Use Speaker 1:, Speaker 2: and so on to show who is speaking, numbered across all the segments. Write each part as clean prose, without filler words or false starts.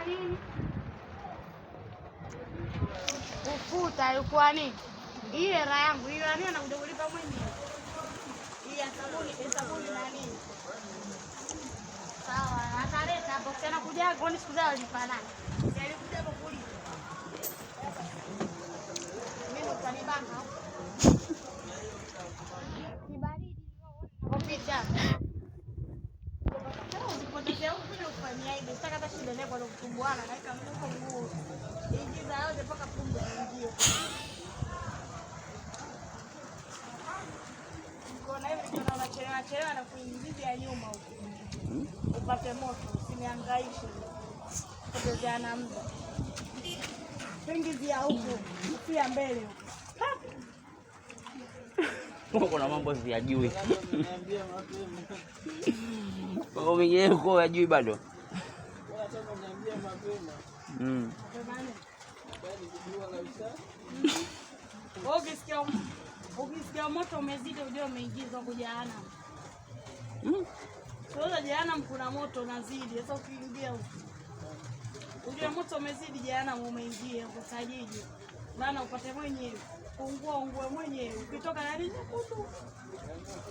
Speaker 1: nini? Ufuta ilikuwa nini? Hii hela yangu, hiyo nani anakuja kulipa mwenyewe? Hii ya sabuni na nini? Sawa, ataleta hapo tena kuja kwani siku zao zilifanana. Si alikuja hapo kulipa. Mimi utanibanga. Ni baridi kupita. Kama usipotezea huko kwenye kufanyia hivi, sasa hata shida ndio kwa kutumbuana na kama huko nguo. Ingiza yote mpaka pumbe ingie. Kuna hivi kuna unachelewa na kuingizia nyuma huko. Upate moto, usinihangaishe. Potezea na muda. Ingizia huko, pia mbele huko.
Speaker 2: Kuna mambo siyajui. Kwa mwenyewe uko hajui bado.
Speaker 1: Ukisikia moto umezidi ujue umeingizwa kwa jehanamu. Sasa jehanamu kuna moto unazidi. Sasa ukiingia huko ujue moto umezidi jehanamu umeingia kwa sajiji. Maana upate mwenyewe. Ungue mwenyewe. Ukitoka na nini kutu.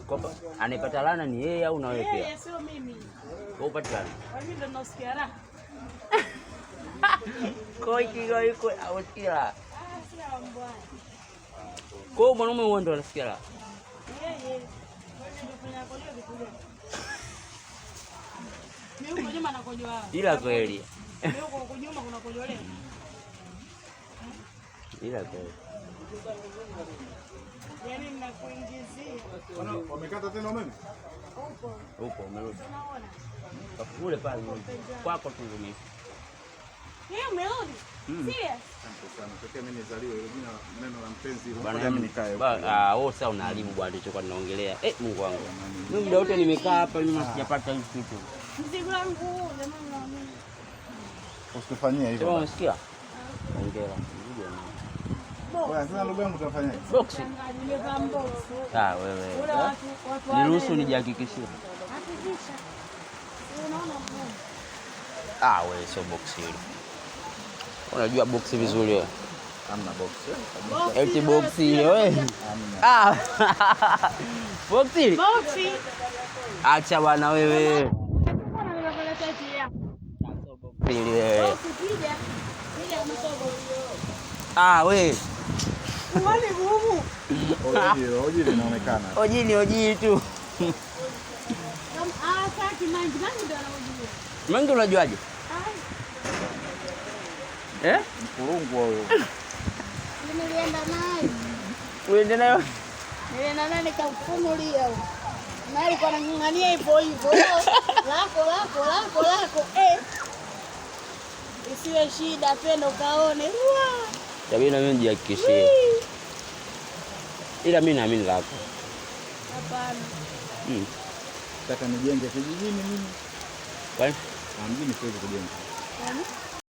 Speaker 2: Kwamba anapata laana ni yeye au na wewe pia?
Speaker 1: Yeye sio mimi.
Speaker 2: Wewe upate laana.
Speaker 1: Mimi ndo nasikia raha.
Speaker 2: Koi au kila.
Speaker 1: Sio mbaya.
Speaker 2: Kwa mwanaume huo ndo anasikia raha.
Speaker 1: Yeye. Wewe ndio fanya koleo vikuja. Mimi huko nyuma nakojoa.
Speaker 2: Ila kweli.
Speaker 1: Mimi huko nyuma kuna kojolea.
Speaker 2: Ila kweli.
Speaker 1: Yaani ninakuingizia.
Speaker 3: Wamekata tena umeme?
Speaker 2: Upo umerudi.
Speaker 1: Unaona?
Speaker 2: Kule pale kwako tu ngumi.
Speaker 1: Yeye umerudi? Serious?
Speaker 3: Asante sana. Tokea mimi nizaliwe jina neno la mpenzi hilo.
Speaker 2: Bwana mimi nikae huko. Wewe sasa unaharibu bwana nilichokuwa ninaongelea. Mungu wangu. Mimi muda wote nimekaa hapa mimi sijapata hivi kitu.
Speaker 1: Mzigo wangu jamani na mimi.
Speaker 3: Usifanyie hivyo.
Speaker 2: Sema unasikia? Ongea.
Speaker 3: Wewe sasa ndugu yangu utafanyaje?
Speaker 2: Box.
Speaker 1: Nimevaa box.
Speaker 2: Wewe.
Speaker 1: Wale watu
Speaker 2: Niruhusu nijihakikishie.
Speaker 1: hakikisha. Unaona mbona?
Speaker 2: Wewe sio box hilo. Unajua box vizuri wewe.
Speaker 3: Hamna box.
Speaker 2: Eti box ile wewe. Box ile.
Speaker 1: Box.
Speaker 2: Acha bwana wewe.
Speaker 1: Mbona nimepeleka tati yako?
Speaker 2: Box ile wewe.
Speaker 1: Box kija. Kija umetoka.
Speaker 2: Wewe.
Speaker 1: Wale ngumu.
Speaker 3: Oji linaonekana.
Speaker 2: Oji tu.
Speaker 1: Saki mangi ndio anaojua.
Speaker 2: Mangi unajuaje?
Speaker 3: Mkurungu huyo.
Speaker 1: Nilienda naye.
Speaker 2: Uende nayo?
Speaker 1: Nilienda naye nikamfunulia huko. Na alikuwa anang'ang'ania hivyo. Lako. Isiwe shida pendo kaone.
Speaker 2: Tabia na mimi nijihakikishie. Ila mimi naamini lako.
Speaker 1: Hapana.
Speaker 3: Nataka nijenge kijijini mimi.
Speaker 2: Kwani?
Speaker 3: Mjini siwezi kujenga.